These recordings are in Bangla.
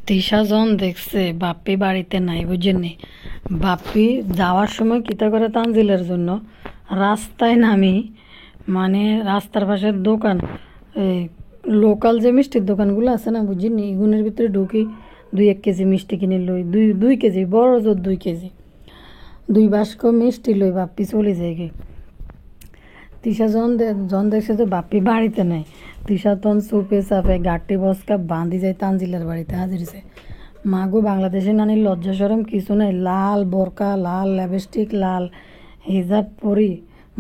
তিশা যখন দেখছে বাপ্পি বাড়িতে নাই বুঝেননি, বাপ্পি যাওয়ার সময় কিতা করে তানজিলের জন্য রাস্তায় নামি, মানে রাস্তার পাশের দোকান, এই লোকাল যে মিষ্টির দোকানগুলো আছে না বুঝিনি, এগুলোর ভিতরে ঢুকি 2-1 কেজি মিষ্টি কিনে লই, দুই দুই কেজি বড় জোর 2 কেজি, 2 বাস্ক মিষ্টি লই বাপ্পি চলে যায় গে। তিশা যখন দেখছে যে বাপ্পি বাড়িতে নাই, তিশা তখন চুপে চাপে গাঠটি বসকা বাঁধি যায় তানজিলের বাড়িতে হাজিরছে। মাগো বাংলাদেশে নানির লজ্জা সরম কিছু নাই, লাল বোরকা, লাল লিপস্টিক, লাল হিজাব পরি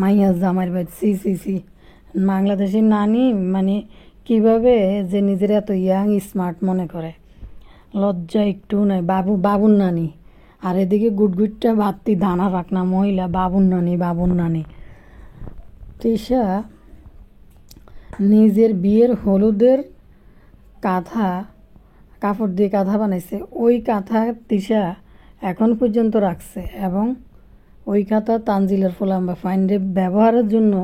মাইয়া জামাইয়ের বাড়ি, সি সি সি। বাংলাদেশি নানি মানে কিভাবে যে নিজের এত ইয়াং স্মার্ট মনে করে, লজ্জা একটু নাই। বাবুর নানি, আর এদিকে গুটগুটটা বাত্তি দানা রাখনা মহিলা, বাবুর নানি বাবুর নানি। তিশা নিজের বিয়ের হলুদের কাপড় দিয়ে কাঁথা বানাইছে, ওই কাঁথা তিশা এখন পর্যন্ত রাখছে, এবং ওই কাঁথা তানজিলের ফোলাম্বা ফাইন্ডে ব্যবহারের জন্য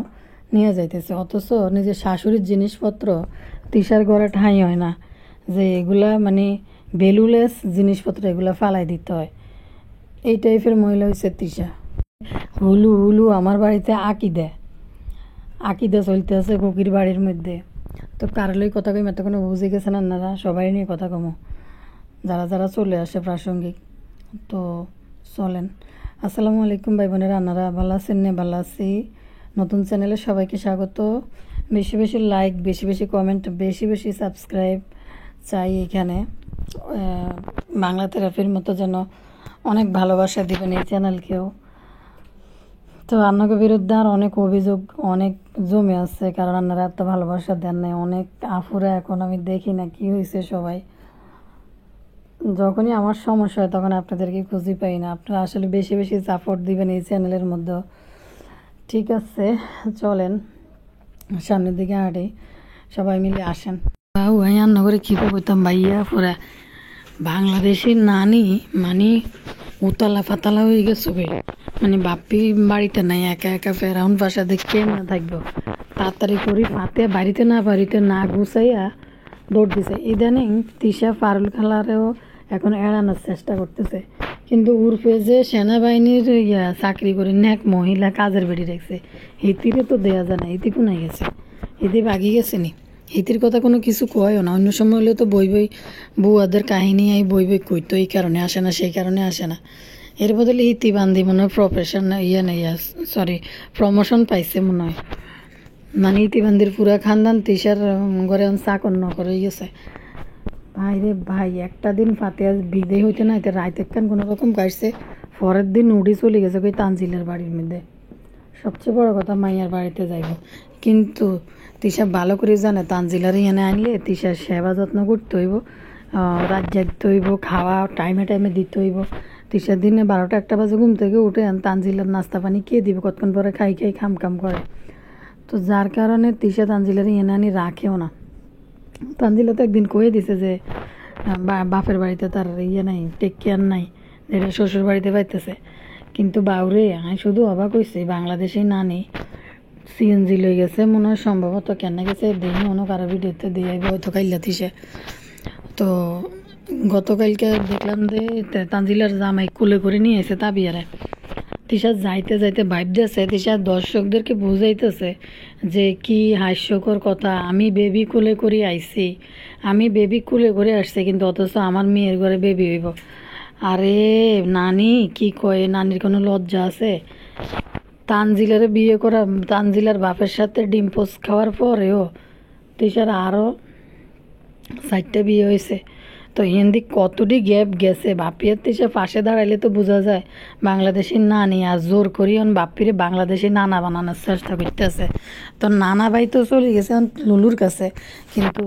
নিয়ে যাইতেছে। অথচ নিজের শাশুড়ির জিনিসপত্র তিশার ঘরে ঠাঁই হয় না, যে এগুলা মানে ভ্যালুলেস জিনিসপত্র এগুলা ফালাই দিতে হয়। এই টাইপের মহিলা হয়েছে তিশা। হুলু হুলু আমার বাড়িতে আকিদা চলতে আছে কুকির বাড়ির মধ্যে। তো কারলই কথা কই এতক্ষণ বুঝে গেছেন আপনারা, সবাই নিয়ে কথা কমো যারা যারা চলে আসে প্রাসঙ্গিক। তো চলেন, আসসালামু আলাইকুম ভাই বোনেরা, আপনারা ভালো আছেন? নে ভালো আছি। নতুন চ্যানেলে সবাইকে স্বাগত। বেশি বেশি লাইক, বেশি বেশি কমেন্ট, বেশি বেশি সাবস্ক্রাইব চাই। এখানে বাংলা থেরাপির মতো যেন অনেক ভালোবাসা দিবেন এই চ্যানেলকেও। তো আপনাকে বিরুদ্ধে আর অনেক অভিযোগ অনেক জমে আছে, কারণ আপনারা এত ভালোবাসা দেন নাই। অনেক আফুরা এখন আমি দেখি না কি হয়েছে, সবাই যখনই আমার সমস্যা হয় তখন আপনাদেরকে খুঁজে পাই না। আপনারা আসলে বেশি বেশি সাপোর্ট দিবেন এই চ্যানেলের মধ্যে। ঠিক আছে, চলেন সামনের দিকে হাঁটি, সবাই মিলে আসেন। বাবু ভাই রান্না করে কী করতাম ভাইয়া পুরা বাংলাদেশের নানি মানে উতলা ফাতালা হয়ে গেছে, মানে বাপ্পি বাড়িতে নাই, একা একা ফেরাউন বাসা দেখে না থাকবো। তাড়াতাড়ি করি ফাতে বাড়িতে না গুছাইয়া দৌড় দিছে। ইদানিং তিশা পারুল খেলারেও এখন এড়ানোর চেষ্টা করতেছে, কিন্তু উর্ফে যে সেনাবাহিনীর চাকরি করে নেক মহিলা কাজের বেড়ি রাখছে, হিতিরে তো দেয়া যায় না। হিতি কোনায় গেছে? হিতি বাগি গেছে নি? হিতির কথা কোনো কিছু কয়ও না। অন্য সময় হলে তো বই বুয়াদের কাহিনী বই কইতো, এই কারণে আসে না সেই কারণে আসে না। এর বদলে ইতি বান্ধি মনে হয় প্রমোশন পাইছে মনে হয়। মানে ইতিবান্দির পুরা খানদান তিশার ঘরে চাকর নকর হয়ে গেছে। ভাই রে ভাই, একটা দিন ফাতিয়া বিদে হইতে না হইতে রাত একখান কোনো রকম কাটছে, পরের দিন উড়ি চলে গেছে ওই তানজিলের বাড়ির মধ্যে। সবচেয়ে বড় কথা মাইয়ার বাড়িতে যাইব, কিন্তু তিশা ভালো করে জানে তানজিলার এনে আনলে তিশার সেবা যত্ন করতে হইব, রাত জাগতে হইব, খাওয়া টাইমে টাইমে দিতে হইব। তিশার দিনে 12টা-1টা বাজে ঘুম থেকে উঠে তানজিলার নাস্তা পানি কে দিব, কতক্ষণ পরে খাই খাম করে। তো যার কারণে তিশা তানজিলার এনে আনি রাখেও না। তানজিলা তো একদিন কয়ে দিছে যে বাপের বাড়িতে তার নাই, টেক কেয়ার নাই, যেটা শ্বশুর বাড়িতে পাইতেছে। কিন্তু বাউরে আমি শুধু অবাক হয়েছি, বাংলাদেশে নানি সিএনজি লই গেছে মনে হয়, সম্ভবত কেন গেছে দেখি মনে কারো ভিডিওতে দিয়ে হয়তো কাইলা তিশে। তো গতকালকে দেখলাম যে তানজিলার জামাই কুলে করে নিয়ে এসে তাবিয়ারে। তিশা যাইতে যাইতে ভাইব দিয়েছে, তিশা দর্শকদেরকে বুঝাইতেছে যে কি হাস্যকর কথা, আমি বেবি কুলে করে আইছি, আমি বেবি কুলে করে আসছি, কিন্তু অথচ আমার মেয়ের ঘরে বেবি হইব। আরে নানি কি কয়, নানির কোনো লজ্জা আছে? তানজিলারে বিয়ে করা, তানজিলার বাপের সাথে ডিম পোস্ট খাওয়ার পরেও তিশার আরও 4টা বিয়ে হয়েছে। তো হিন্দি কতটি গ্যাপ গেছে। বাপিয়ার তিশা পাশে দাঁড়াইলে তো বোঝা যায় বাংলাদেশের নানি আর জোর করি বাপিরে বাংলাদেশি নানা বানানোর চেষ্টা করতেছে। তো নানা ভাই তো চলে গেছে লুলুর কাছে, কিন্তু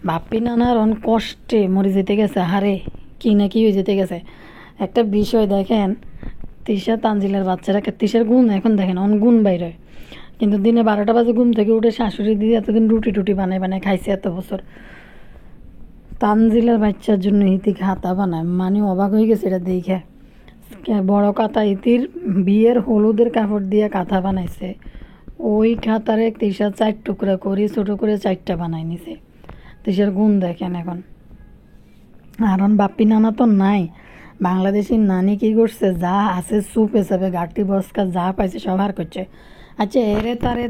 বাপ্পি নানার কষ্টে মরে যেতে গেছে, হারে কি না কি হয়ে যেতে গেছে। একটা বিষয় দেখেন, তিশা তানজিলার বাচ্চারাকে তিশার গুণ এখন দেখেন গুণ বাইর হয়, কিন্তু দিনে 12টা বাজে ঘুম থেকে উঠে শাশুড়ি দিয়ে এতদিন রুটি বানায় খাইছে এত বছর। তানজিলার বাচ্চার জন্য ইতি খাতা বানায়, মানে অবাক হয়ে গেছে এটা দেখে। বড় কাতা ইতির বিয়ের হলুদের কাপড় দিয়ে কাঁথা বানাইছে, ওই খাতারে তিশা 4 টুকরা করে ছোটো করে 4টা বানাই নিছে। তিশার গুণ দেখেন এখন। আরন বাপ্পি নানা তো নাই। বাংলাদেশি নানি কি করছে, যা আছে সুপ হিসাবে গাঁটি বসকা যা পাইছে সব হার করছে। আচ্ছা এরে তারে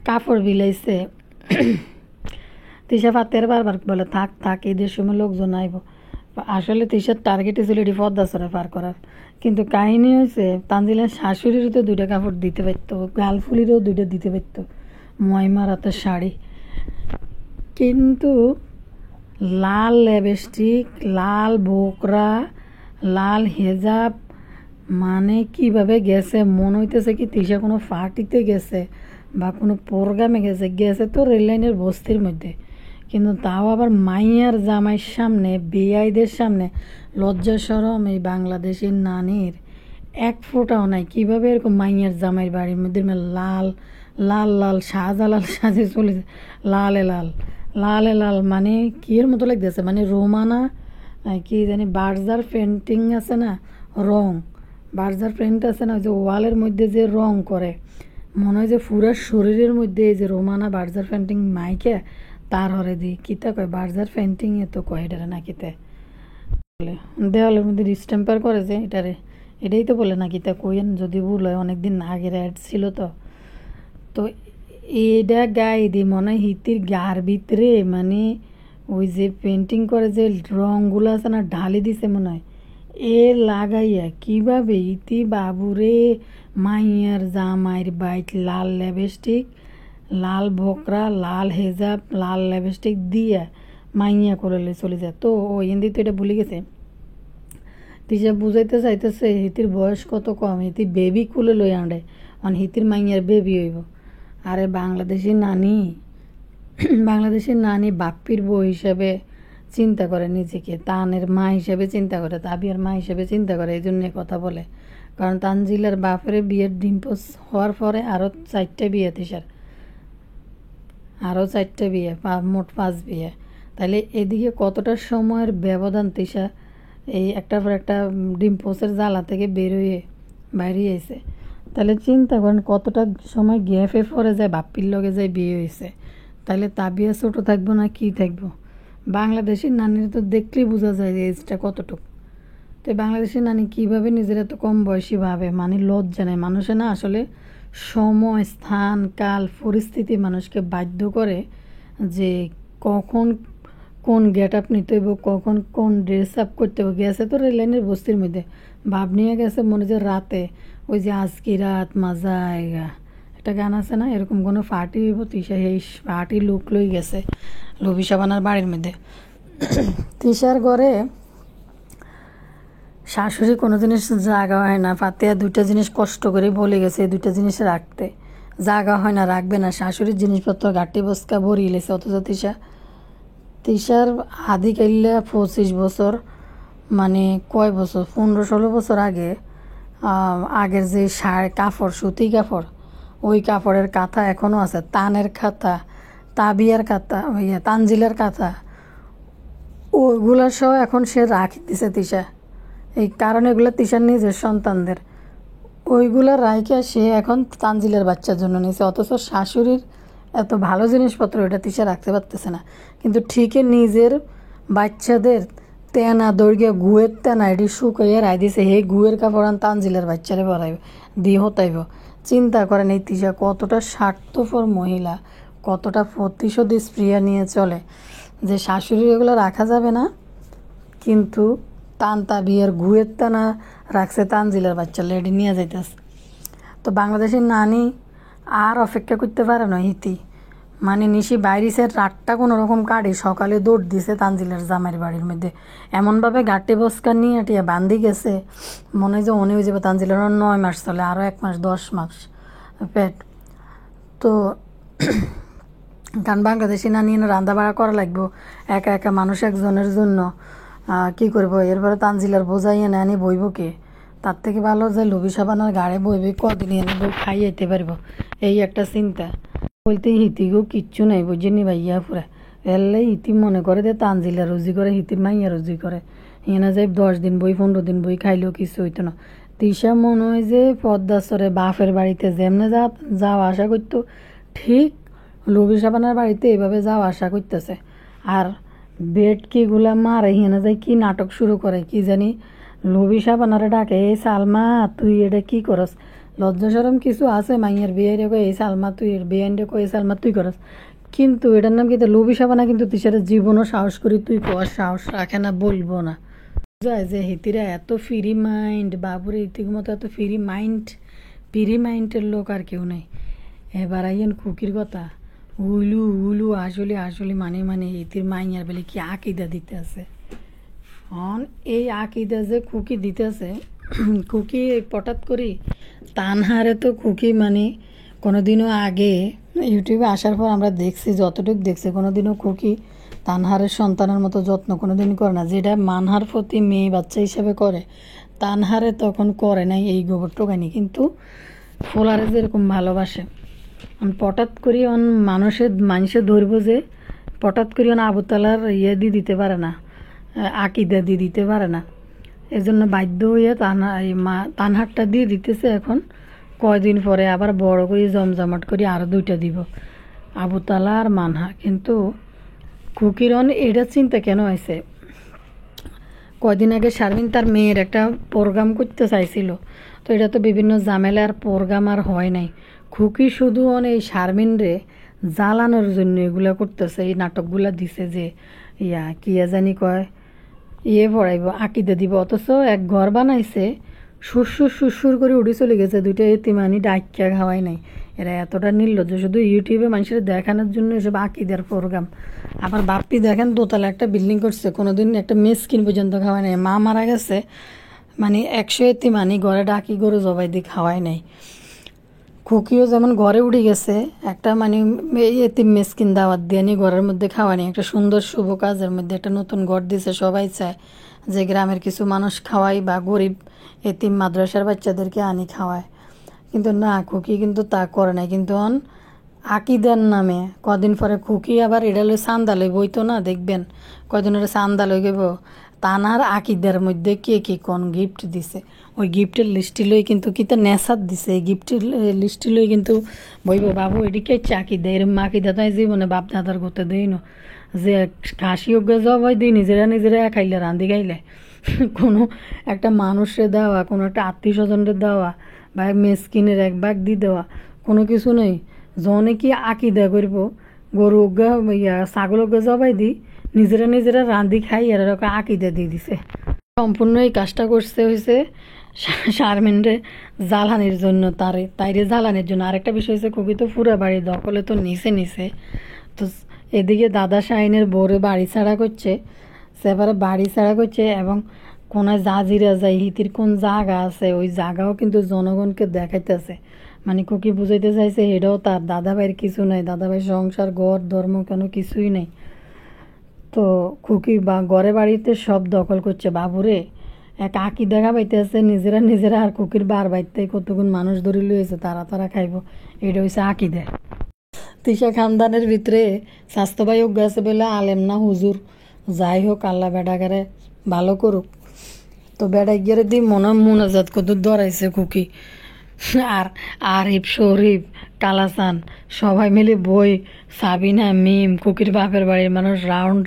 কাপড় বিলাইছে। তিশা ফাতের বারবার বলে থাক থাক, ঈদের সময় লোকজন আইব। আসলে তিশার টার্গেটে ছিল এটি পদ্মাসরে পার করার, কিন্তু কাহিনী হয়েছে তানজিলের শাশুড়িরও তো 2টা কাপড় দিতে পারতো, গালফুলিরও 2টা দিতে পারতো, ময়মার হাতের শাড়ি। কিন্তু লাল লিপস্টিক, লাল বোকরা, লাল হেজাব, মানে কিভাবে গেছে মনে হইতেছে কি তিশা কোনো পার্টিতে গেছে বা কোনো প্রোগ্রামে গেছে, গেছে তো রেললাইনের বস্তির মধ্যে, কিন্তু তাও আবার মাইয়ার জামাইয়ের সামনে, বেআইদের সামনে। লজ্জা শরম এই বাংলাদেশি নানির এক ফোঁটাও নাই। কিভাবে এরকম মাইয়ার জামাইয়ের বাড়ির মধ্যে লাল লাল লাল শাহজালাল সাজে চলেছে, লালে লাল লালে লাল, মানে কির মতো লাগতেছে, মানে রোমানা কি জানি বার্জার পেন্টিং আছে না, রং বার্জার পেন্ট আছে না, ওই যে ওয়ালের মধ্যে যে রং করে, মনে হয় যে পুরা শরীরের মধ্যে এই যে রোমানা বার্জার পেন্টিং মাইকে তার হরে দি কিতা কয় বার্জার পেন্টিং এ তো কয় এটারে না কিতে বলে, দেওয়ালের মধ্যে ডিস্টেম্পার করে যে এটারে, এটাই তো বলে না কিতা কইন যদি ভুল হয়, অনেকদিন আগের অ্যাড ছিল তো। তো এইটা গায়ে দি মনে হয় হিতির গার ভিতরে, মানে ওই যে পেন্টিং করে যে রঙগুলো আছে না ঢালি দিছে মনে হয়, এ লাগাইয়া কিভাবে ইতি বাবুরে মাইয়ার জামাইয়ের বাইট লাল লিপস্টিক, লাল ভোকরা, লাল হেজাব, লাল লিপস্টিক দিয়া মাইয়া করে চলে যায়। তো ও হিন্দি তো এটা ভুলে গেছে। তিসা বুঝাইতে চাইতেছে হিতির বয়স কত কম, হিতি বেবি কুলে লই আনড়ে, মানে হিতির মাইয়ার বেবি হইব। আরে বাংলাদেশি নানি, বাংলাদেশের নানি বাপ্পির বউ হিসাবে চিন্তা করে নিজেকে, তানের মা হিসেবে চিন্তা করে, তাবিয়ার মা হিসেবে চিন্তা করে, এই জন্যে কথা বলে। কারণ তানজিলার বাপের বিয়ের ডিম্পোজ হওয়ার পরে আরও 4টে বিয়ে তিসার, আরও 4টে বিয়ে, মোট 5 বিয়ে। তাহলে এদিকে কতটা সময়ের ব্যবধান তিশা এই একটার পর একটা ডিম্পোসের জ্বালা থেকে বাইরে এসে। তাহলে চিন্তা করেন কতটা সময় গ্যাপে পরে যায়, বাপ্পির লগে যায় বিয়ে হয়েছে। তাহলে তাবিয়া ছোটো থাকবো না কি থাকবো? বাংলাদেশের নানির তো দেখলেই বোঝা যায় যে এজটা কতটুকু। তো বাংলাদেশের নানি কীভাবে নিজের এত কম বয়সী ভাবে, মানে লজ্জা নেয়। মানুষে না আসলে সময়, স্থান, কাল, পরিস্থিতি মানুষকে বাধ্য করে যে কখন কোন গেট আপ নিতে হইব, কখন কোন ড্রেস আপ করতে হবে। গেছে তো রেললাইনের বস্তির মধ্যে, ভাব নিয়ে গেছে মনে যে রাতে ওই যে আজকি রাত মাজা আয়েগা একটা গান আছে না, এরকম কোনো পার্টি হইব, তিশা এই পার্টি লুক লই গেছে লবি সাবানার বাড়ির মধ্যে। তিশার ঘরে শাশুড়ি কোনো জিনিস জাগা হয় না, ফাতেয়া 2টা জিনিস কষ্ট করে বলে গেছে, এই 2টা জিনিস রাখতে, জাগা হয় না, রাখবে না। শাশুড়ির জিনিসপত্র গাঁটি বস্কা ভরিয়ে লেছে। অথচ তিশার আদি কাইল্লা 25 বছর, মানে কয় বছর, 15-16 বছর আগে আগের যে কাপড়, সুতি কাপড়, ওই কাপড়ের কাঁথা এখনও আছে, তানের কাঁথা, তাবিয়ার কাঁথা, তানজিলার কাঁথা, ওইগুলা সহ এখন সে রাখি দিছে তিশা। এই কারণে এগুলো তিশার নিজের সন্তানদের, ওইগুলো রাইখা সে এখন তানজিলের বাচ্চার জন্য নিয়েছে। অথচ শাশুড়ির এত ভালো জিনিসপত্র ওইটা তিশা রাখতে পারতেছে না, কিন্তু ঠিকই নিজের বাচ্চাদের তেনা দৈর্ঘ্য গুয়ের তেনা এটি শুকাইয়া রায় দিছে, হে গুয়ের কাপড় তানজিলের বাচ্চারে পরাইব দিয়ে হতাইব। চিন্তা করেন এই তিশা কতটা স্বার্থপর মহিলা, কতটা প্রতিশোধ স্প্রিয়া নিয়ে চলে, যে শাশুড়ির এগুলো রাখা যাবে না, কিন্তু বিয়ের গুয়ের টানা রাখছে তানজিলের বাচ্চা লেডি নিয়ে যাইতেছে। তো বাংলাদেশের নানি আর অপেক্ষা করতে পারে না হিতি, মানে নিশি বাইরিছে, রাতটা কোনো রকম কাটে, সকালে দৌড় দিছে তানজিলের জামাইয়ের বাড়ির মধ্যে, এমনভাবে গাঁটে বস্কা নিয়ে টিয়া বান্ধি গেছে, মনে হয় যে উনি হয়ে যাবে তানজিলের 9 মাস চলে, আরও 1 মাস 10 মাস পেট। তো কারণ বাংলাদেশি নানি রান্না বাড়া করা লাগবো, একা একা মানুষ একজনের জন্য কি করবো, এরপরে তানজিলার বোঝাই এনে আনি বইব কে? তার থেকে ভালো যে লবি সাবানার গাড়ে বইবে, কদিন এনে বই খাই যেতে পারবো, এই একটা চিন্তা। বলতে হিতিগো কিচ্ছু নাই বুঝিনি ভাইয়া পুরা, এলে হিতি মনে করে যে তানজিলা রুজি করে, হিতির মাইয়া রুজি করে, এনে যাই 10 দিন বই 15 দিন বই খাইলেও কিছু হইতো না। তিশা মনে হয় যে পদ্মাচরে বাপের বাড়িতে যেমনে যাওয়া আশা করতো, ঠিক লবি সাবানার বাড়িতে এইভাবে যাওয়া আশা করতেছে। আর বেটকিগুলা মারে হেনা যায় কি নাটক শুরু করে কি জানি লোভি সাবানারে ডাকে, এই সালমা তুই এটা কি করস, লজ্জা শরম কিছু আছে মাইয়ের বিয়ে রেখো, এই সালমা তুই বিয়ে রেখো, এই সালমা তুই করস। কিন্তু এটার নাম কিন্তু লোভি সাবানা, কিন্তু তিসারের জীবনও সাহস করি তুই কর সাহস রাখে না, বলবো না। যায় যে হিতিরা এত ফ্রি মাইন্ড, বাবুরে ইতির মতো এত ফ্রি মাইন্ডের লোক আর কেউ নেই। এবার আইয়েন খুকির কথা, উলু উলু আসলে আসলে মানে ইতির মাইয়ার বেলে কি আকিদা দিতে আছে। অন এই আকিদা যে খুকি দিতে আছে, খুকি হঠাৎ করি তানহারে তো খুকি মানে কোনোদিনও আগে ইউটিউবে আসার পর আমরা দেখছি, যতটুকু দেখছি কোনোদিনও খুকি তানহারের সন্তানের মতো যত্ন কোনোদিন করে না, যেটা মানহার প্রতি মেয়ে বাচ্চা হিসেবে করে তানহারে তখন করে নাই এই গোবর টোকানি, কিন্তু ফোলারে যেরকম ভালোবাসে। পটাত করি অন মানুষে ধরবো যে পটাত করি অন আবুতালার ইয়ে দিয়ে দিতে পারে না, আকিদা দিয়ে দিতে পারে না, এজন্য বাধ্য হয়ে তানহারটা দিয়ে দিতেছে। এখন কয়দিন পরে আবার বড় করে জমজমাট করে আরও 2টা দিব, আবুতালা আর মানহা। কিন্তু খুকিরন এটা চিন্তা কেন হয়েছে, কয়দিন আগে শারমিন তার মেয়ের একটা প্রোগ্রাম করতে চাইছিল, তো এটা তো বিভিন্ন ঝামেলার প্রোগ্রাম আর হয় নাই। খুকি শুধু এই শারমিন রে জ্বালানোর জন্য এগুলা করতেছে, এই নাটকগুলা দিছে যে কিয়া জানি কয় পড়াইব আকিদে দিব, অথচ এক ঘর বানাইছে সুর করে উঠে চলে গেছে, 2টা এতিমানি ডাক্কা খাওয়াই নাই। এরা এতটা নির্লজ্জ, শুধু ইউটিউবে মানুষের দেখানোর জন্য এসব আকিদের প্রোগ্রাম। আবার বাপ্পি দেখেন দোতলা একটা বিল্ডিং করছে, কোনোদিন একটা মেসকিন পর্যন্ত খাওয়াই নাই। মা মারা গেছে মানে 100 এতিমানি ঘরে ডাকি গরু জবাই দিয়ে খাওয়াই নাই। খুকিও যেমন ঘরে উঠে গেছে একটা মানে এতিম মেসকিন দাওয়াত দিয়ে নি ঘরের মধ্যে খাওয়ানি, একটা সুন্দর শুভ কাজের মধ্যে একটা নতুন ঘর দিছে। সবাই চায় যে গ্রামের কিছু মানুষ খাওয়াই বা গরিব এতিম মাদ্রাসার বাচ্চাদেরকে আনি খাওয়ায়, কিন্তু না খুকি কিন্তু তা করে নাই। কিন্তু আকিদার নামে কদিন পরে খুকি আবার এটা লই চান্দা লই বইতো না, দেখবেন কদিন ওরা চান্দা লই গেব। তানার আকিদার মধ্যে কে কে কোন গিফট দিছে, ওই গিফটের লিস্টি লই কিন্তু কিতা নেশাত দিছে, এই গিফটের লিস্টি লই কিন্তু বইব বাবু এদিকে আকিদা, এরম আকিদা তাই জীবনে বাপ দাদার করতে দেই না, যে কাশি অজ্ঞা জবাই দিই নিজেরা খাইলে রাঁধি গাইলে। কোনো একটা মানুষের দেওয়া, কোনো একটা আত্মীয় স্বজনদের দেওয়া বা মেসকিনের এক ভাগ দিয়ে দেওয়া কোনো কিছু নেই। জনে কি আকিদা করব, গরু অজ্ঞা ছাগল অজ্ঞা জবাই দিই নিজেরা রাঁধি খাই, এরা আকিদা দিয়ে দিছে। সম্পূর্ণ এই কাজটা করছে হয়েছে শারমিনরে জ্বালানির জন্য, তাইরে জ্বালানির জন্য। আরেকটা বিষয় হচ্ছে খুবই তো পুরা বাড়ি দখলে তো নিছে তো এদিকে দাদা শাহিনের বউরে বাড়ি ছাড়া করছে, সেবারে বাড়ি ছাড়া করছে এবং কোনায় জাজিরা যায় হিতির কোন জায়গা আছে ওই জায়গাও কিন্তু জনগণকে দেখাইতেছে। মানে খুকি বুঝাইতে চাইছে এটাও তার, দাদাভাইয়ের কিছু নাই, দাদাভাই সংসার ঘর ধর্ম কেন কিছুই নেই। তো খুকি বা ঘরে বাড়িতে সব দখল করছে। বাবুরে এক আঁকি দেখা পাইতেছে নিজেরা আর খুকির বার বাইতে কতক্ষণ মানুষ ধরে লইছে তারা খাইব, এটা হচ্ছে আঁকি দেয়। তিশা খানদানের ভিতরে স্বাস্থ্যবাহী অজ্ঞ আছে বলে আলেম না হুজুর, যাই হোক আল্লাহ বেডাগারে ভালো করুক। তো বেড়াই গিয়ে দি মোনাজাত কত ধরাইছে খুকি, আর আরিফ শরীফ কালাসান সবাই মিলে বই, সাবিনা মিম খুকির বাপের বাড়ির মানুষ রাউন্ড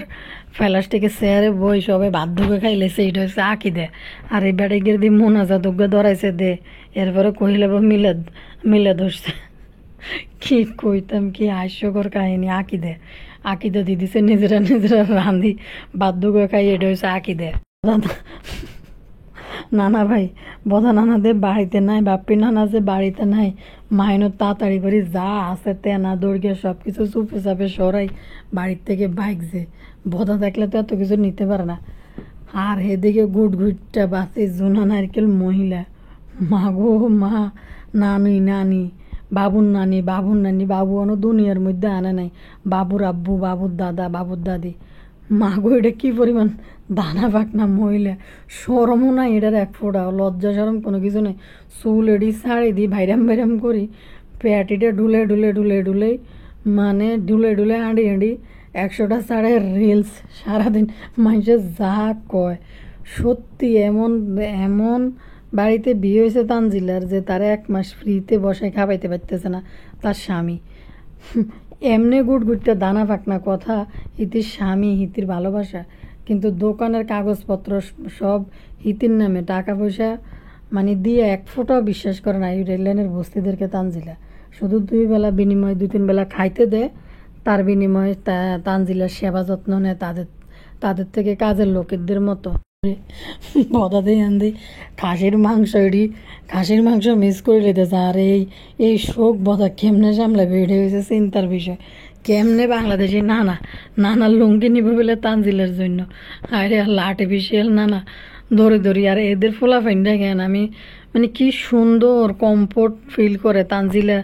প্লাস্টিকে চেয়ারে বই সবাই বাধ্য করে খাইলেছে, এটা হচ্ছে আঁকি দে। আর এই বেড়াই গিয়ে দি মোনাজাত অজ্ঞ ধরাইছে দে, এরপরে কহিলে মিলাদ হচ্ছে। কি কইতাম, কি হাস্যকর কাহিনী। আঁকিদে দিয়ে দিছে নিজেরা রান্ধি বাধ্য করে খাই, এটা হচ্ছে আঁকিদে। নানা ভাই বদা নানাদের বাড়িতে নাই, বাপ্পি নানা যে বাড়িতে নাই, মাইনও তাড়াতাড়ি করে যা আছে তেনা দৌড়িয়ে সব কিছু চুপে চাপে সরাই বাড়ির থেকে বাইক যে বদা থাকলে তো এত কিছু নিতে পারে না। আর এদিকে গুটটা বাসে জোনা নারকেল মহিলা, মা গো মা, নানি বাবুর নানি বাবু অন্য দুনিয়ার মধ্যে আনে নাই, বাবুর আব্বু বাবুর দাদা বাবুর দাদি, মা গো এটা কি পরিমাণ দানা পাকনা মহিলা, সরমও নাই এটার এক ফোঁটা, লজ্জা সরম কোনো কিছু নেই। চুল এডি শাড়ি দিই ভাইরাম করি, প্যাটিটা ঢুলে মানে ঢুলে হাঁড়ি 100টা ছাড়ে রিলস সারাদিন মানুষের যা কয়। সত্যি এমন বাড়িতে বিয়ে হয়েছে তানজিলার যে তারা 1 মাস ফ্রিতে বসায় খাওয়াইতে পারতেছে না তার স্বামী। এমনি গুড় গুড়টা দানা পাকনা কথা, হিতির স্বামী হিতির ভালোবাসা, কিন্তু দোকানের কাগজপত্র সব হিতির নামে, টাকা পয়সা মানে দিয়ে এক ফোঁটাও বিশ্বাস করে না এই রেললাইনের বস্তিদেরকে তানজিলা। শুধু 2 বেলা বিনিময়ে 2-3 বেলা খাইতে দেয়, তার বিনিময়ে তানজিলার সেবা যত্ন নেয় তাদের থেকে কাজের লোকেদের মতো। বদা দিয়ে আনদি খাসির মাংস মিস করে লেতেছে। আর এই শোক বদা কেমনে সামলাবে, এটা হয়েছে চিন্তার বিষয়। কেমনে বাংলাদেশি নানার লুঙ্গি নিবে বলে তানজিলের জন্য, আরে আল্লাহ আর্টিফিশিয়াল নানা দৌড়ি। আর এদের ফোলাফাইন দেখেন, আমি মানে কি সুন্দর কমফোর্ট ফিল করে তানজিলা।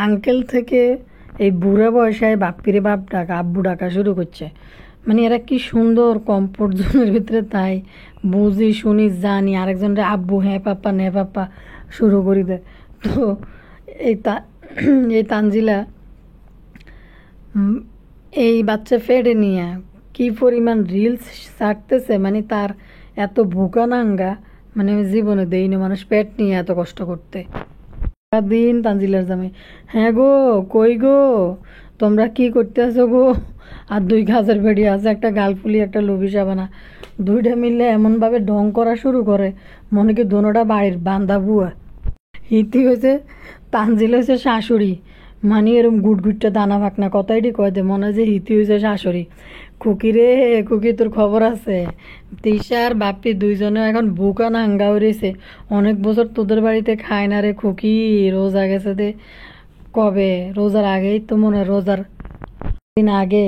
আঙ্কেল থেকে এই বুড়া বয়সায় বাপ্পিরে বাপ ডাকা আব্বু ডাকা শুরু করছে। মানে এরা কি সুন্দর কমফোর্ট জোনের ভিতরে, তাই বুঝি শুনি জানি আরেকজনরে আব্বু হ্যাঁ পাপ্পা নে পাপ্পা শুরু করি দেয়। তো এই তানজিলা এই বাচ্চা ফেডে নিয়ে কি পরিমাণ রিলস ছাড়তেছে, মানে তার এত বোকা নাঙ্গা, মানে আমি জীবনে দেইনি মানুষ পেট নিয়ে এত কষ্ট করতে। সারাদিন তানজিলার জামাই, হ্যাঁ গো কই গো তোমরা কি করতে আছো গো, আর 2 গাছের বেড়ি আছে, একটা গালফুলি একটা লবি সাবানা, 2টা মিললে এমনভাবে ঢং করা শুরু করে মনে কি দোনোটা বাড়ির বান্দা বুয়া। হিতি হয়েছে তানজিল হয়েছে শাশুড়ি, মানে এরম গুটগুটটা দানা পাকনা কথাইটি কয় দে মনে হয় যে হিতি হয়েছে শাশুড়ি। খুকি রে খুকি তোর খবর আছে, তিশার বাপ্পি 2জনে এখন বুকা নাঙ্গা হয়েছে। অনেক বছর তোদের বাড়িতে খায় না রে খুকি, রোজা গেছে দে কবে, রোজার আগেই তো মনে হয়, রোজার দিন আগে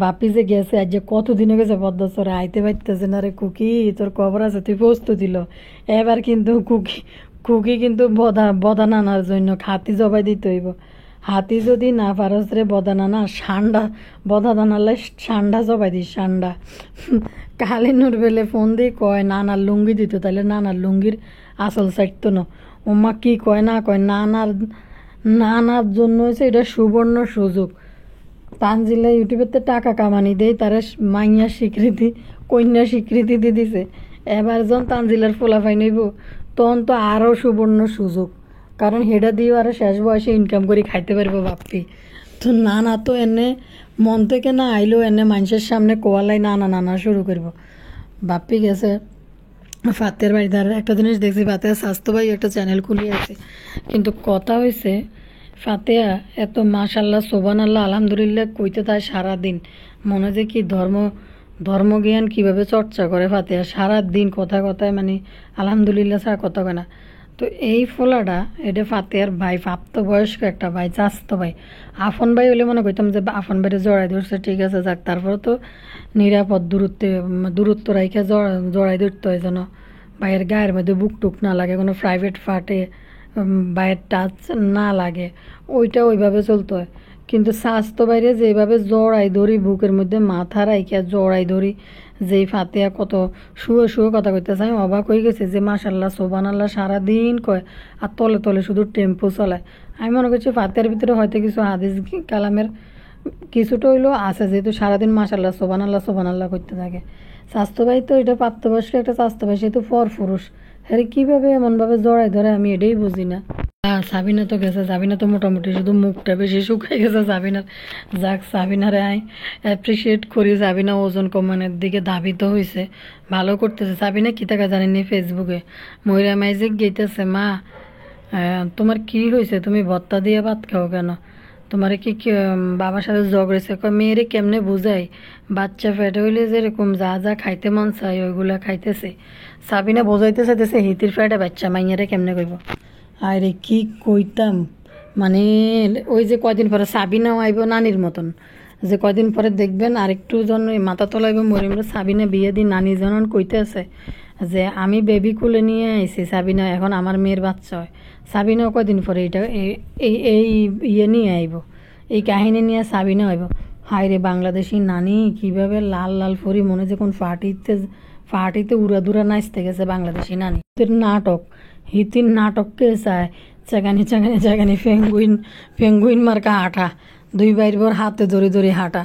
বাপি যে গেছে, আজ যে কতদিনে গেছে পদ্মাচরে, আইতে পারতেছে না রে খুকি, তোর খবর আছে, তুই প্রস্তুত দিল। এবার কিন্তু খুকি কিন্তু বদা নানার জন্য হাতি জবাই দিতে হইব। হাতি যদি না পারস রে বদা নানা, বদা দানালে ষান্ডা জবাই দিস, ষান্ডা। কালিনুর বেলে ফোন দিয়ে কয় নানার লুঙ্গি দিত, তাহলে নানার লুঙ্গির আসল চাইতো না। ওমা কি কয় না কয়, নানার জন্য হয়েছে এটা সুবর্ণ সুযোগ। তানজিলা ইউটিউবেতে টাকা কামানি দেয়, তারা মাইয়া স্বীকৃতি কন্যা স্বীকৃতি দিয়ে দিছে। এবার যখন তানজিলার ফোলাফাই নিব তখন তো আরও সুবর্ণ সুযোগ, কারণ হেডা দিয়েও আরও শেষ বয়সে ইনকাম করে খাইতে পারবো বাপ্পি। তো নানা তো এনে মন থেকে না আইলেও এনে মানুষের সামনে কোয়ালাই নানা শুরু করব। বাপ্পি গেছে ফাতের বাড়ি, তার একটা জিনিস দেখছি, ফাতেহা স্বাস্থ্য ভাই একটা চ্যানেল খুলিয়ে আছে, কিন্তু কথা হয়েছে ফাতেহা এত মাশাল্লাহ সোবান আল্লাহ আলহামদুলিল্লাহ কইতে তাই সারাদিন মনে যে কি ধর্মজ্ঞান কিভাবে চর্চা করে ফাতেহা, সারাদিন কথায় মানে আলহামদুলিল্লাহ ছাড়া কথা কয় না। তো এই ফোলাটা এটা ফাতেহার ভাই, প্রাপ্তবয়স্ক একটা ভাই, চাস্তো ভাই। আফন ভাই হলে মনে করতাম যে আফন ভাইরে জড়াই ধরছে, ঠিক আছে যাক, তারপরে তো নিরাপদ দূরত্ব রাইখে জড়াই ধরতে হয় যেন ভাইয়ের গায়ের মধ্যে বুক টুক না লাগে, কোনো প্রাইভেট পার্টে ভাইয়ের টাচ না লাগে, ওইটা ওইভাবে চলতে হয়। কিন্তু স্বাস্থ্য বাইরে যেভাবে জড়াই ধরি, বুকের মধ্যে মাথা রাইখে জড়াই ধরি, যেই ফাতেহা কত শুয়ে কথা কইতেছে, আমি অবাক হয়ে গেছে যে মাশাল্লাহ সোবান আল্লাহ সারাদিন কয়, আর তলে তলে শুধু টেম্পো চলায়। আমি মনে করছি ফাতেহার ভিতরে হয়তো কিছু হাদিস কালামের কিছুটা হইলেও আছে, যেহেতু সারাদিন মাশাল্লাহ সোবান আল্লাহ করতে থাকে। স্বাস্থ্য ভাই তো এটা প্রাপ্তবয়স্ক একটা স্বাস্থ্য ভাই, সে তো ফরফুরুষ, হ্যাঁ কীভাবে এমনভাবে জড়াই ধরে আমি এটাই বুঝি না। সাবিনা তো গেছে, সাবিনা তো মোটামুটি শুধু মুখটা বেশি শুকাই গেছে সাবিনার। যাক সাবিনারে আই অ্যাপ্রিসিয়েট করি, সাবিনা ওজন কমানোর দিকে ধাবিত হয়েছে, ভালো করতেছে। সাবিনা কী টাকা জানেনি ফেসবুকে ময়রা মাইজিক গেইতেছে, মা তোমার কি হয়েছে, তুমি ভত্তা দিয়ে ভাত খাও কেন, তোমার কি বাবার সাথে ঝগড়েছে? মেয়েরে কেমনে বুঝাই, বাচ্চা ফেটে হইলে যেরকম যা খাইতে মন চাই ওইগুলা খাইতেছে। সাবিনা বোঝাইতে চাইতেছে হিতির ফ্যাটে বাচ্চা মাইয়ারে কেমনে কইব। আরে কি কইতাম, মানে ওই যে কয়দিন পরে সাবিনাও আইব নানির মতন, যে কয়দিন পরে দেখবেন আরেকটু জন মাথা তোলাইব মরিমরা। সাবিনা বিয়ে দিন নানি জনন কইতে আছে যে আমি বেবি কুলে নিয়ে আইছি, সাবিনা এখন আমার মেয়ের বাচ্চা হয়। সাবিনাও কয়দিন পরে এটা এই ইয়ে নিয়ে আইব, এই কাহিনী নিয়ে সাবিনা আইব। হায় রে বাংলাদেশি নানি কিভাবে লাল ফরি মনে যে কোন ফাটিতে উড়াদুরা নাচতে গেছে বাংলাদেশি নানি। হিতির নাটককে চায় চাগানি পেঙ্গুইন মার্কা হাঁটা, 2 বাইর পর হাতে ধরে হাঁটা।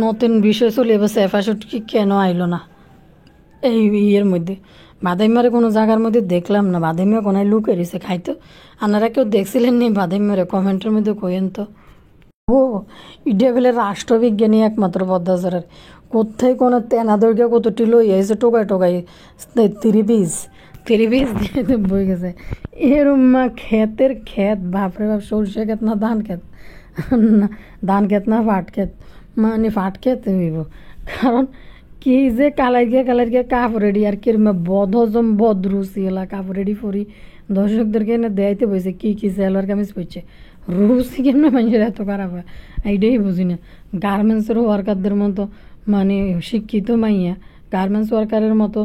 নতুন বিষয় চলে এবার সেফাশুট কি কেন আইলো না, এই ইয়ের মধ্যে বাদাইমারে কোনো জায়গার মধ্যে দেখলাম না, বাদাইমা কোনায় লুকে রয়েছে খাইতো। আপনারা কেউ দেখছিলেন নি বাদাইমারে? কমেন্টের মধ্যে কইেন তো। ও ইডে বলে রাষ্ট্রবিজ্ঞানী একমাত্র পদ্মাচরের, কোথায় কোনো তেনা দৈর্ঘ্য কতটি লই এসে টোকায় টোকায় 3 পিস দিয়ে তো বই গেছে। এরম মা ক্ষেতের ক্ষেত, বাপরে বাপ, সরষে ক্ষেত না ধান ক্ষেত, না ধান ক্ষেত না পাট ক্ষেত, মানে পাট ক্ষেত হইব। কারণ কি যে কালার গিয়ে কাপড়েডি আর কিরম বদহজম বদরুচি এলা কাপড়েডি পরি দর্শকদেরকে এনে দেয়াইতে বসে কি সেলোয়ার কামিজ পরছে, রুচি কেমন মানুষের এত খারাপ হয় এইটাই বুঝি না। গার্মেন্টসের ওয়ার্কারদের মতো মানে শিক্ষিত মাইয়া গার্মেন্টস ওয়ার্কারের মতো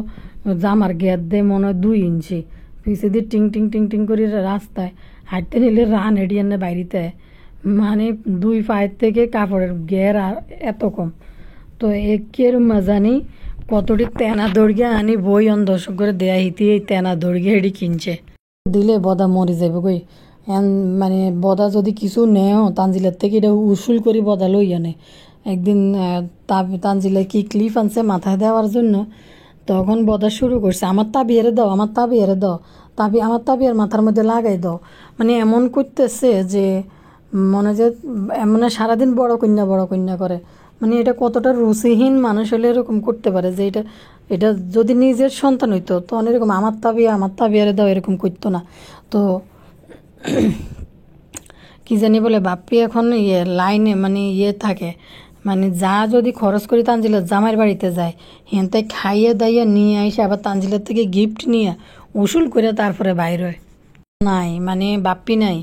জামার গেট দেয় মনে হয় 2 ইঞ্চি, পিছিয়ে দিয়ে টিং টিং টিং টিং করে রাস্তায় হাঁটতে নিলে রান হেঁটে এনে বাইরিতে, মানে 2 পায়ের থেকে কাপড়ের গের আর এত কম। তো একের মাজানি কতটি তেনা দৌড়িয়ে আনি বই অন দর্শক করে দেয়া হিতি এই তেনা দৌড়িয়ে হেঁটে কিনছে, দিলে বদা মরি যাবে কই। মানে বদা যদি কিছু নেও তানজিলের থেকে এটা উসুল করে বদা লই আনে। একদিন তানজিলে কি ক্লিপ আনছে মাথায় দেওয়ার জন্য, তখন বদা শুরু করছে আমার তাবিয়ারে দাও, আমার তাবিয়ারে দাও, আমার তাবিয়ার মাথার মধ্যে লাগাই দাও। মানে এমন করতেছে যে মনে যে মানে সারাদিন বড় কন্যা করে। মানে এটা কতটা রুচিহীন মানুষ হলে এরকম করতে পারে যে এটা যদি নিজের সন্তান হইতো তখন এরকম আমার তাবিয়ারে দাও এরকম করতো না। তো কি জানি বলে বাপ্পি এখন লাইনে মানে থাকে, মানে যা যদি খরচ করি তানজিলের জামাইয়ের বাড়িতে যায় হেনতে খাইয়ে দাইয়ে নিয়ে আসে আবার তানজিলের থেকে গিফট নিয়ে উসুল করে তারপরে বাইর হয়। নাই মানে বাপ্পি নাই,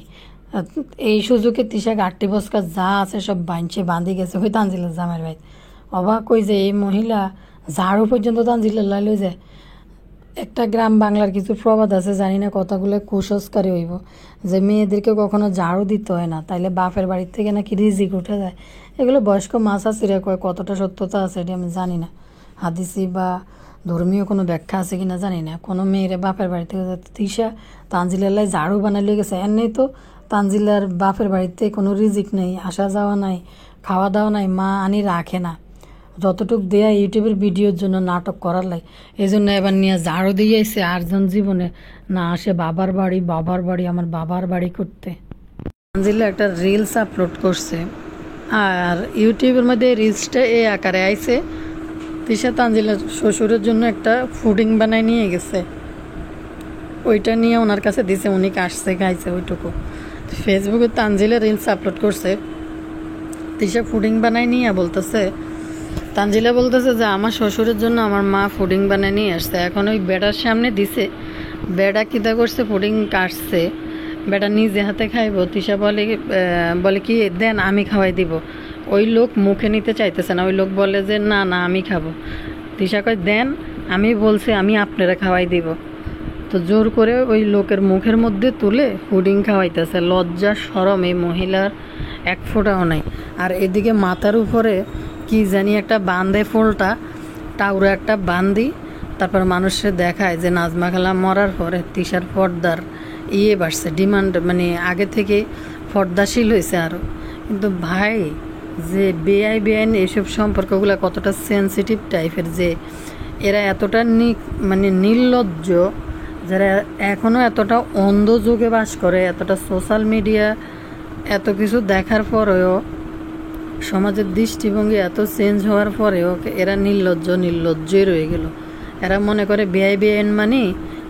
এই সুযোগে তিশা গাঠটি বসকা যা আছে সব বাঁধি গেছে ওই তানজিলের জামাইয়ের বাড়ি। অবাক কই যে এই মহিলা ঝাড়ু পর্যন্ত তানজিলের লই যায়। একটা গ্রাম বাংলার কিছু প্রবাদ আছে, জানি না কথাগুলো কুসংস্কারী হইব, যে মেয়েদেরকে কখনো ঝাড়ু দিতে হয় না, তাইলে বাপের বাড়ির থেকে নাকি রিজিক উঠে যায়। এগুলো বয়স্ক মাসাসিরা কয়, কতটা সত্যতা আছে এটা আমি জানি না, হাদিসি বা ধর্মীয় কোনো ব্যাখ্যা আছে কিনা জানি না। কোনো মেয়েরে বাপের বাড়ি থেকে তিশা তানজিলার ঝাড়ু বানালে গেছে, এর নেই তো তানজিলার বাপের বাড়িতে কোনো রিজিক নেই, আসা যাওয়া নাই, খাওয়া দাওয়া নাই, মা আনি রাখে না, যতটুক দেয়া ইউটিউবের ভিডিওর জন্য নাটক করার লাই। এই জন্য এবার নিয়ে ঝাড়ু দিয়ে এসে আরজন জীবনে না আসে বাবার বাড়ি আমার বাবার বাড়ি করতে। তানজিলা একটা রিলস আপলোড করছে, আর ইউটিউবের মধ্যে রিলসটা এই আকারে আইছে, তিশা তানজিলার শ্বশুরের জন্য একটা ফুডিং বানাই নিয়ে গেছে, ওইটা নিয়ে ওনার কাছে দিছে, উনি কাটছে খাইছে ওইটুকু। ফেসবুকে তানজিলা রিলস আপলোড করছে, তিশা ফুডিং বানাই নিয়ে বলতেছে, তানজিলা বলতেছে যে আমার শ্বশুরের জন্য আমার মা ফুডিং বানিয়ে নিয়ে আসছে। এখন ওই বেটার সামনে দিছে, বেটা কিতা করছে ফুডিং কাটছে, বেটা নিজে হাতে খাইব। তিশা বলে কি দেন আমি খাওয়াই দিব। ওই লোক মুখে নিতে চাইতেছে না, ওই লোক বলে যে না আমি খাবো। তিশা কয় দেন, আমি বলছি আমি আপনারা খাওয়াই দিব। তো জোর করে ওই লোকের মুখের মধ্যে তুলে ফুডিং খাওয়াইতেছে। লজ্জা শরম এই মহিলার এক ফোঁটাও নাই। আর এদিকে মাথার উপরে কি জানি একটা বান্ধে ফুলটা টাউরে একটা বান্ধি, তারপর মানুষের দেখায় যে নাজমা খালা মরার পরে তিশার পর্দার বাড়ছে, ডিমান্ড মানে আগে থেকে পর্দাশীল হয়েছে আরও। কিন্তু ভাই যে বেআইন এইসব সম্পর্কগুলো কতটা সেন্সিটিভ টাইপের, যে এরা এতটা মানে নির্লজ্জ, যারা এখনও এতটা অন্ধ যুগে বাস করে, এতটা সোশ্যাল মিডিয়া এত কিছু দেখার পরেও, সমাজের দৃষ্টিভঙ্গি এত চেঞ্জ হওয়ার পরেও এরা নির্লজ্জই রয়ে গেল। এরা মনে করে বেআইন মানে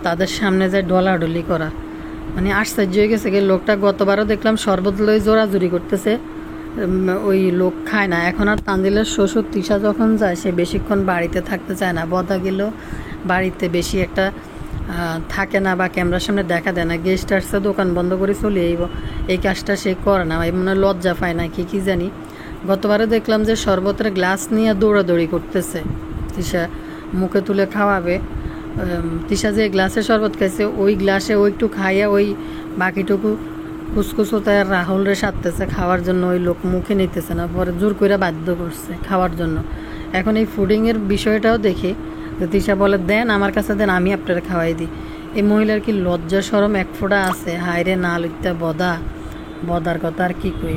তাদের সামনে যায় ডলাডলি করা। মানে আশ্চর্য হয়ে গেছে। লোকটা গতবারও দেখলাম শরবত লই জোরাজুরি করতেছে, ওই লোক খায় না। এখন আর তানজিলার শ্বশুর তিশা যখন যায় সে বেশিক্ষণ বাড়িতে থাকতে চায় না, বদা গেল বাড়িতে বেশি একটা থাকে না বা ক্যামেরার সামনে দেখা দেয় না, গেস্ট আসছে দোকান বন্ধ করে চলে আইব, এই কাজটা সে করে না, মনে লজ্জা পায় না কি জানি। গতবারে দেখলাম যে শরবতের গ্লাস নিয়ে দৌড়াদৌড়ি করতেছে, তিশা মুখে তুলে খাওয়াবে। তিশা যে গ্লাসে শরবত খাইছে ওই গ্লাসে ওই একটু খাইয়া ওই বাকিটুকু কুচকুচোতায় রাহুলরে সারতেছে খাওয়ার জন্য, ওই লোক মুখে নিতেছে না, পরে জোর করে বাধ্য করছে খাওয়ার জন্য। এখন এই ফুডিংয়ের বিষয়টাও দেখি, যে তিশা বলে দেন আমার কাছে দেন আমি আপনারা খাওয়াই দিই। এই মহিলার কি লজ্জা শরম এক ফোঁটা আছে? হায় রে না লইতে বদার কথা আর কি কই।